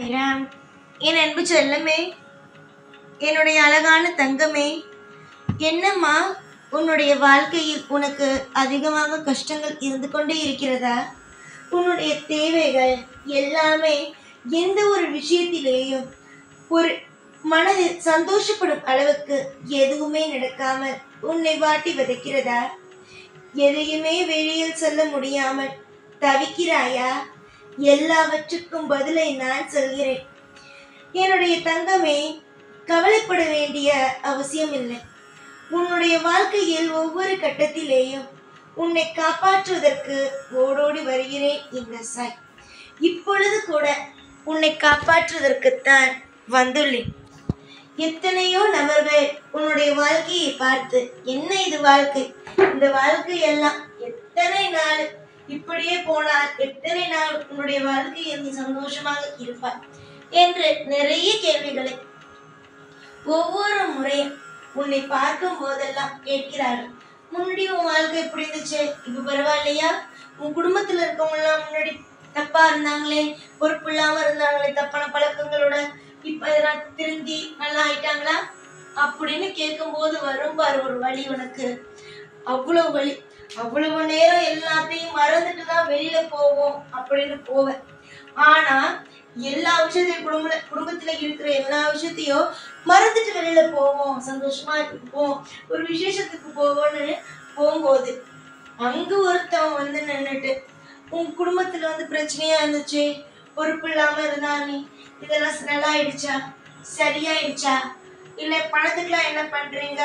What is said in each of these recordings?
சாய்ராம். என் அன்பு செல்லமே, என்னுடைய அழகான தங்கமே, என்னம்மா உன்னுடைய வாழ்க்கையில் உனக்கு அதிகமாக கஷ்டங்கள் இருந்து கொண்டே இருக்கிறதா? உன்னுடைய தேவைகள் எல்லாமே எந்த ஒரு விஷயத்திலேயும் ஒரு மனதில் சந்தோஷப்படும் அளவுக்கு எதுவுமே நடக்காமல் உன்னை வாட்டி வதைக்கிறதா? எதையுமே வெளியில் சொல்ல முடியாமல் தவிக்கிறாயா? எல்லாவற்றுக்கும் பதிலை நான் சொல்கிறேன். என்னுடைய தங்கமே, கவலைப்பட வேண்டிய அவசியம் இல்லை. உன்னுடைய வாழ்க்கையில் ஒவ்வொரு கட்டத்திலேயும் உன்னை காப்பாற்றுவதற்கு ஓடோடி வருகிறேன் இந்த சாய். இப்பொழுது கூட உன்னை காப்பாற்றுவதற்குத்தான் வந்துள்ளேன். எத்தனையோ நபர்கள் உன்னுடைய வாழ்க்கையை பார்த்து, என்ன இது வாழ்க்கை, இந்த வாழ்க்கை எல்லாம் எத்தனை நாள் இப்படியே போனால் எத்தனை நாள் உன்னுடைய வாழ்க்கையில் நீ சந்தோஷமாக இருப்பாய் என்று நிறைய கேள்விகளை ஒவ்வொரு முறையும் உன்னை பார்க்கும் போதெல்லாம் கேட்கிறார்கள். முன்னாடி உன் வாழ்க்கை எப்படி இருந்துச்சு, இப்ப பரவாயில்லையா? உன் குடும்பத்துல இருக்கவங்க எல்லாம் முன்னாடி தப்பா இருந்தாங்களே, பொறுப்பு இல்லாம இருந்தாங்களே, தப்பான பழக்கங்களோட, இப்ப இதெல்லாம் திருந்தி நல்லா ஆயிட்டாங்களா அப்படின்னு கேட்கும் போது வரும் பாரு ஒரு வழி. உனக்கு அவ்வளவு வழி, அவ்வளவு நேரம் எல்லாத்தையும் மறந்துட்டு தான் வெளியில போவோம் அப்படின்னு போவேன். ஆனா எல்லா விஷயத்தையும் குடும்பத்துல இருக்கிற எல்லா விஷயத்தையும் மறந்துட்டு வெளியில போவோம், சந்தோஷமா இருப்போம், ஒரு விசேஷத்துக்கு போவோம்னு போகும்போது அங்கு ஒருத்தவன் வந்து நின்னுட்டு, உன் குடும்பத்துல வந்து பிரச்சனையா இருந்துச்சு, பொறுப்பு இல்லாம இருந்தா, நீ இதெல்லாம் நல்லா ஆயிடுச்சா, சரியாயிடுச்சா, இல்ல பணத்துக்குலாம் என்ன பண்றீங்க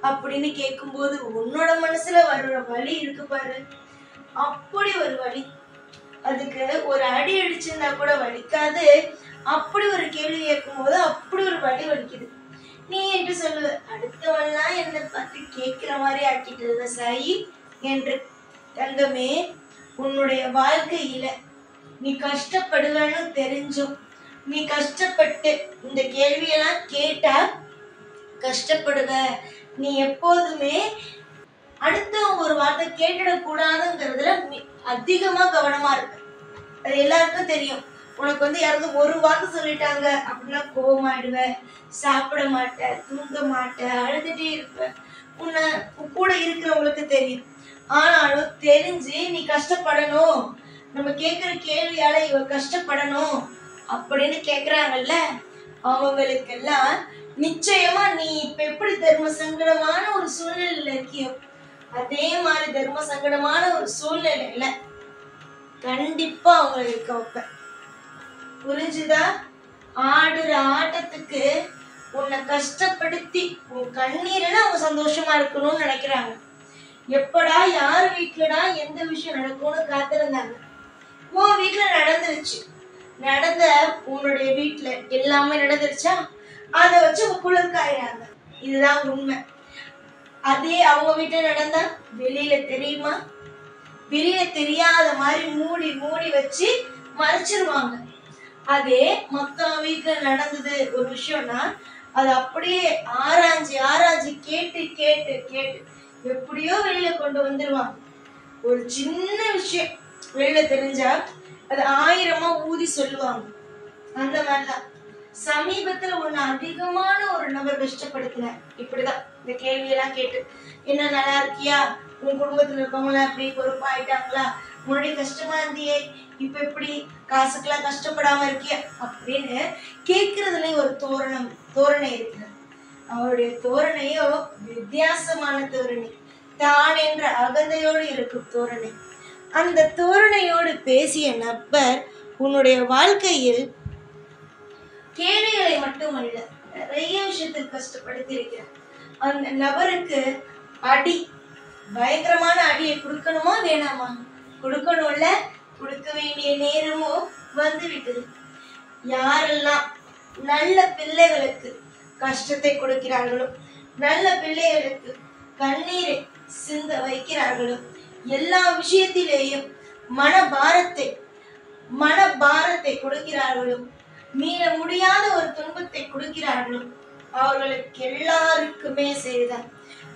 அப்படின்னு கேட்கும்போது உன்னோட மனசுல வர்ற வலி இருக்கு பாரு, அப்படி ஒரு வலி. அதுக்கு ஒரு அடி அடிச்சிருந்தா கூட வலிக்காது, அப்படி ஒரு கேள்வி கேட்கும் போது அப்படி ஒரு வலி வலிக்குது. நீ என்று சொல்லுவ, அடுத்தவெல்லாம் என்னை பார்த்து கேட்கிற மாதிரி ஆக்கிட்டு சாயி என்று. தங்கமே, உன்னுடைய வாழ்க்கையில நீ கஷ்டப்படுவேன்னு தெரிஞ்சும் நீ கஷ்டப்பட்டு இந்த கேள்வியெல்லாம் கேட்டா கஷ்டப்படுவ. நீ எப்போதுமே அடுத்தவங்க ஒரு வார்த்தை கேட்டுடக்கூடாதுங்கிறதுல அதிகமா கவனமா இருக்கு. அது எல்லாருக்கும் தெரியும். உனக்கு வந்து யாராவது ஒரு வார்த்தை சொல்லிட்டாங்க அப்படின்னா கோவமாயிடுவ, சாப்பிட மாட்ட, தூங்க மாட்ட, அழுதுட்டே இருப்ப. உன்னை கூட இருக்கிறவங்களுக்கு தெரியும். ஆனாலும் தெரிஞ்சு நீ கஷ்டப்படணும், நம்ம கேட்கிற கேள்வியால இவ கஷ்டப்படணும் அப்படின்னு கேக்குறாங்கல்ல, அவங்களுக்கெல்லாம் நிச்சயமா நீ இப்ப எப்படி தர்ம சங்கடமான ஒரு சூழ்நிலையில இருக்கியோ அதே மாதிரி தர்ம சங்கடமான ஒரு சூழ்நிலையில கண்டிப்பா அவங்க இருக்க வைப்ப. புரிஞ்சுதா? ஆடுற ஆட்டத்துக்கு உன்னை கஷ்டப்படுத்தி உன் கண்ணீரன அவங்க சந்தோஷமா இருக்கணும்னு நினைக்கிறாங்க. எப்படா யாரு வீட்டுலடா எந்த விஷயம் நடக்கும்னு காத்திருந்தாங்க. உன் வீட்டுல நடந்துருச்சு. நடந்த உன்னுடைய வீட்டுல எல்லாமே நடந்துருச்சா, அதை வச்சு குளிர்காயிறாங்க. இதுதான் உண்மை. அதே அவங்க வீட்டுல நடந்தா வெளியில தெரியுமா? வெளியில தெரியாத மாதிரி மூடி மூடி வச்சு மறைச்சிருவாங்க. அதே மொத்தம் வீட்டுல நடந்தது ஒரு விஷயம்னா அது அப்படியே ஆராய்ச்சி ஆராய்ச்சி கேட்டு கேட்டு கேட்டு எப்படியோ வெளியில கொண்டு வந்துருவாங்க. ஒரு சின்ன விஷயம் வெளியில தெரிஞ்சா அது 1000 ஊதி சொல்லுவாங்க. அந்த மாதிரிதான் சமீபத்துல ஒண்ணு அதிகமான ஒரு நபர் கஷ்டப்படுத்தின. இப்படிதான் இந்த கேள்வியெல்லாம் கேட்டு, என்ன நல்லா இருக்கியா, உன் குடும்பத்துல இருக்கவங்கள அப்படி பொறுப்பாயிட்டாங்களா, முன்னாடி கஷ்டமா இருந்தியே இப்ப எப்படி காசுக்கெல்லாம் கஷ்டப்படாம இருக்கிய அப்படின்னு கேட்கறதுலயும் ஒரு தோரணை இருக்கு. அவருடைய தோரணையோ வித்தியாசமான தோரணை, தான் என்ற அகந்தையோடு இருக்கும் தோரணை. அந்த தோரணையோடு பேசிய நபர் உன்னுடைய வாழ்க்கையில் கேள்விகளை மட்டுமல்ல நிறைய விஷயத்தில் கஷ்டப்படுத்தி இருக்கிறார். அந்த நபருக்கு அடி, பயங்கரமான அடியை கொடுக்கணுமா வேணாமா? கொடுக்கணும்ல. கொடுக்க வேண்டிய நேரமும் வந்து விட்டது. யாரெல்லாம் நல்ல பிள்ளைகளுக்கு கஷ்டத்தை கொடுக்கிறார்களோ, நல்ல பிள்ளைகளுக்கு கண்ணீரை சிந்த வைக்கிறார்களோ, எல்லா விஷயத்திலேயும் மனபாரத்தை கொடுக்கிறார்களோ, மீள முடியாத ஒரு துன்பத்தை கொடுக்கிறார்களோ, அவர்களுக்கு எல்லாருக்குமே சரிதான்.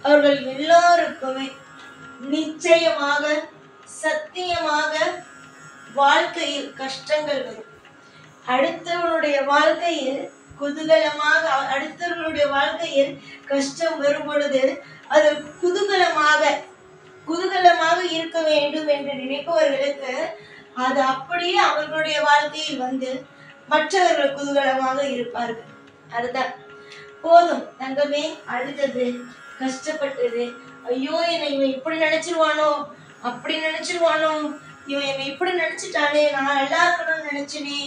அவர்கள் எல்லாருக்குமே நிச்சயமாக சத்தியமாக வாழ்க்கையில் கஷ்டங்கள் வரும். அடுத்தவனுடைய வாழ்க்கையில் குதூகலமாக, அடுத்தவர்களுடைய வாழ்க்கையில் கஷ்டம் வரும் பொழுது அது குதூகலமாக இருக்க வேண்டும் என்று நினைப்பவர்களுக்கு அது அப்படியே அவர்களுடைய வாழ்க்கையில் வந்து மற்றவர்கள் குதூகலமாக இருப்பார்கள். அதுதான். போதும் தங்கமே, அழுதது, கஷ்டப்பட்டது, ஐயோ என்னை இவன் இப்படி நினைச்சிருவானோ, அப்படி நினைச்சிருவானோ, இவன் என்னை இப்படி நினைச்சிட்டானே, நான் நல்லா இருக்கணும்னு நினைச்சனே,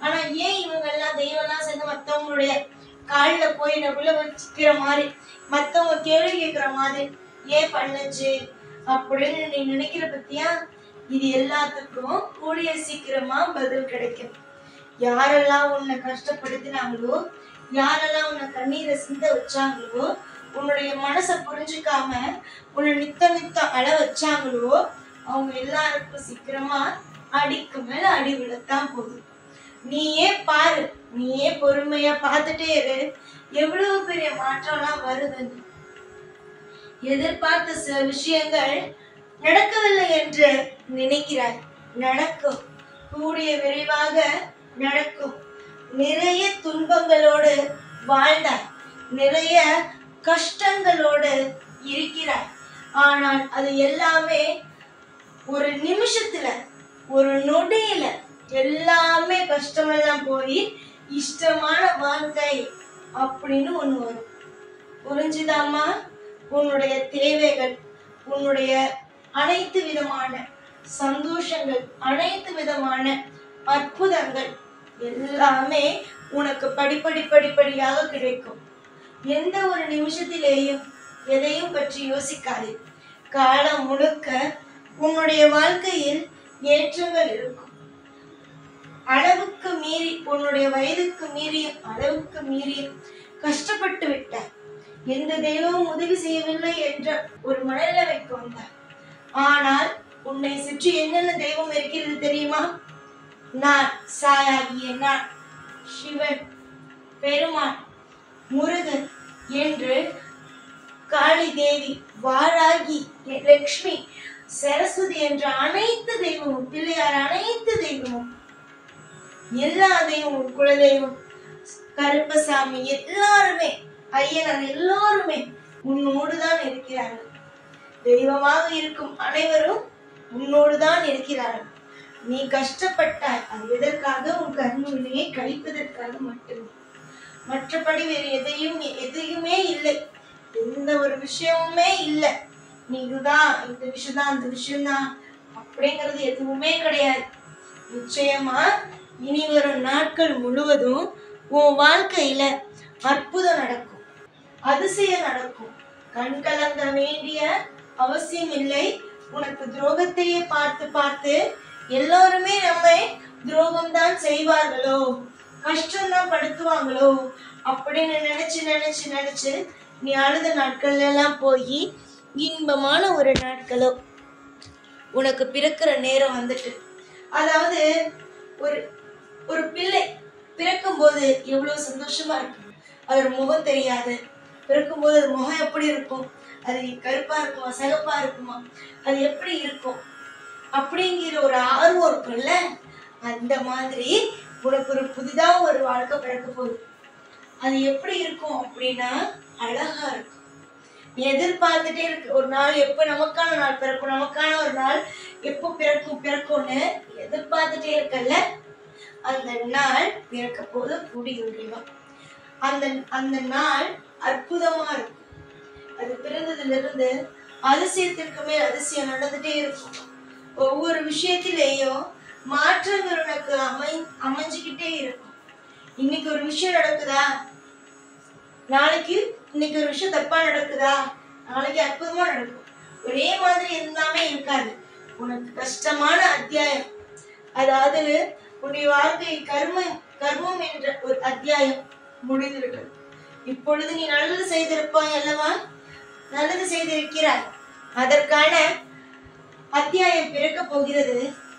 ஆனா ஏன் இவங்க எல்லாம் தெய்வம் எல்லாம் சேர்ந்து மத்தவங்களுடைய காலில் போய் உள்ள வச்சுக்கிற மாதிரி, மத்தவங்க கேள்வி கேட்கிற மாதிரி ஏன் பண்ணுச்சு அப்படின்னு நீ நினைக்கிற பத்தியா? இது எல்லாத்துக்கும் கூடிய சீக்கிரமா பதில் கிடைக்கும். யாரெல்லாம் உன்னை கஷ்டப்படுத்தினாங்களோ, யாரெல்லாம் உன்னை கண்ணீரை சிந்த வச்சாங்களோ, உன்னுடைய மனசை புரிஞ்சுக்காம உன்னை நித்தம் அழ வச்சாங்களோ, அவங்க எல்லாருக்கும் சீக்கிரமா அடிக்கு மேல அடி விழத்தான் போகுது. நீயே பாரு, நீயே பொறுமையா பார்த்துட்டே இரு, எவ்வளவு பெரிய மாற்றம்லாம் வருதுன்னு. எதிர்பார்த்த சில விஷயங்கள் நடக்கவில்லை என்று நினைக்கிறாய், நடக்கும், கூடிய விரைவாக நடக்கும். நிறைய துன்பங்களோடு வாழ்ந்தாய், நிறைய கஷ்டங்களோடு இருக்கிறாய். ஆனால் அது எல்லாமே ஒரு நிமிஷத்துல, ஒரு நொடியில எல்லாமே கஷ்டமெல்லாம் போய் இஷ்டமான வாழ்க்கை அப்படின்னு ஒண்ணு வரும். புரிஞ்சுதாம்மா? உன்னுடைய தேவைகள், உன்னுடைய அனைத்து விதமான சந்தோஷங்கள், அனைத்து விதமான அற்புதங்கள் எல்லாமே உனக்கு படிப்படியாக கிடைக்கும். எந்த ஒரு நிமிஷத்திலேயும் எதையும் பற்றி யோசிக்காதே. காலம் முழுக்க உன்னுடைய வாழ்க்கையில் ஏற்றங்கள் இருக்கும். அளவுக்கு மீறி, உன்னுடைய வயதுக்கு மீறியும் அளவுக்கு மீறியும் கஷ்டப்பட்டு விட்டாய். எந்த தெய்வமும் உதவி செய்யவில்லை என்ற ஒரு மனநிலைமைக்கு வந்தார். ஆனால் உன்னை சுற்றி என்னென்ன தெய்வம் இருக்கிறது தெரியுமா? நான், சாயாகிய நான், சிவன், பெருமாள், முருகன் என்று காளி தேவி, வாராகி, லட்சுமி, சரஸ்வதி என்ற அனைத்து தெய்வமும், பிள்ளையார் அனைத்து தெய்வமும், எல்லா தெய்வமும், குலதெய்வம், கருப்பசாமி, எல்லாருமே, ஐயனார் எல்லாருமே உன்னோடுதான் இருக்கிறார்கள். தெய்வமாக இருக்கும் அனைவரும் உன்னோடுதான் இருக்கிறார்கள். நீ கஷ்டப்பட்டாய், அது எதற்காக? உன் கர்மவினையை கழிப்பதற்காக மட்டுமே. மற்றபடி வேறு எதையுமே இல்லை, எந்த ஒரு விஷயமுமே இல்லை. நீ இதுதான், இந்த விஷயம்தான், அந்த விஷயம்தான் அப்படிங்கிறது எதுவுமே கிடையாது. நிச்சயமா இனி வரும் நாட்கள் முழுவதும் உன் வாழ்க்கையில அற்புதம் நடக்கும், அதிசயம் நடக்கும். கண் கலங்க வேண்டிய அவசியம் இல்லை. உனக்கு துரோகத்தையே பார்த்து எல்லோருமே நம்மை துரோகம் தான் செய்வார்களோ, கஷ்டம்தான் படுத்துவாங்களோ அப்படின்னு நினைச்சு நீ அழுத நாட்கள் எல்லாம் போய் இன்பமான ஒரு நாட்களோ உனக்கு பிறக்கிற நேரம் வந்துட்டு. அதாவது ஒரு பிள்ளை பிறக்கும் போது எவ்வளவு சந்தோஷமா இருக்கும். அதோட முகம் தெரியாது. பிறக்கும் போது அது முகம் எப்படி இருக்கும்? அது கருப்பா இருக்குமா, சிகப்பா இருக்குமா, அது எப்படி இருக்கும் அப்படிங்கிற ஒரு ஆர்வம் இருக்கும்ல. அந்த மாதிரி உனக்கு ஒரு புதிதா ஒரு வாழ்க்கை பிறக்க போகுது. அது எப்படி இருக்கும் அப்படின்னா அழகா இருக்கும். எதிர்பார்த்துட்டே இருக்கு, ஒரு நாள் எப்ப நமக்கான நாள் பிறக்கும், நமக்கான ஒரு நாள் எப்போ பிறக்கும்னு எதிர்பார்த்துட்டே இருக்கல்ல. அந்த நாள் பிறக்க போது கூடிய அந்த நாள் அற்புதமா இருக்கும். அது பிறந்ததுல இருந்து அதிசயத்திற்கு மேல் அதிசயம் நடந்துட்டே இருக்கும். ஒவ்வொரு விஷயத்திலேயும் மாற்றங்கள் உனக்கு அமைஞ்சுக்கிட்டே இருக்கும். இன்னைக்கு ஒரு விஷயம் நடக்குதா, நாளைக்கு இன்னைக்கு ஒரு விஷயம் தப்பா நடக்குதா, நாளைக்கு அற்புதமா நடக்கும். ஒரே மாதிரி எல்லாமே இருக்காது. உனக்கு கஷ்டமான அத்தியாயம், அதாவது உன்னுடைய வாழ்க்கை கர்மம் என்ற ஒரு அத்தியாயம் முடிந்துவிட்டது. இப்பொழுது நீ நல்லது செய்திருப்பாய் அல்லவா? நல்லது செய்திருக்கிறாய். அதற்கான அத்தியாயம் பிறக்க போகிறது.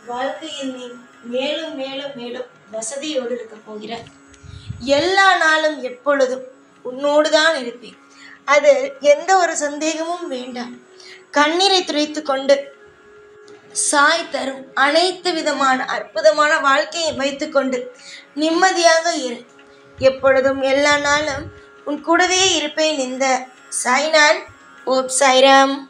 வாழ்க்கையில் நீ மேலும் மேலும் மேலும் வசதியோடு இருக்க போகிறாய். எல்லா நாளும் எப்பொழுதும் உன்னோடுதான் இருப்பேன். அது எந்த ஒரு சந்தேகமும் வேண்டாம். கண்ணீரை துடைத்து கொண்டு சாய் தரும் அனைத்து விதமான அற்புதமான வாழ்க்கையை வைத்துக்கொண்டு நிம்மதியாக இரு. எப்பொழுதும் எல்லா நாளும் உன் கூடவே இருப்பேன். இந்த சாய்நான். ஓம் சாய்ராம்.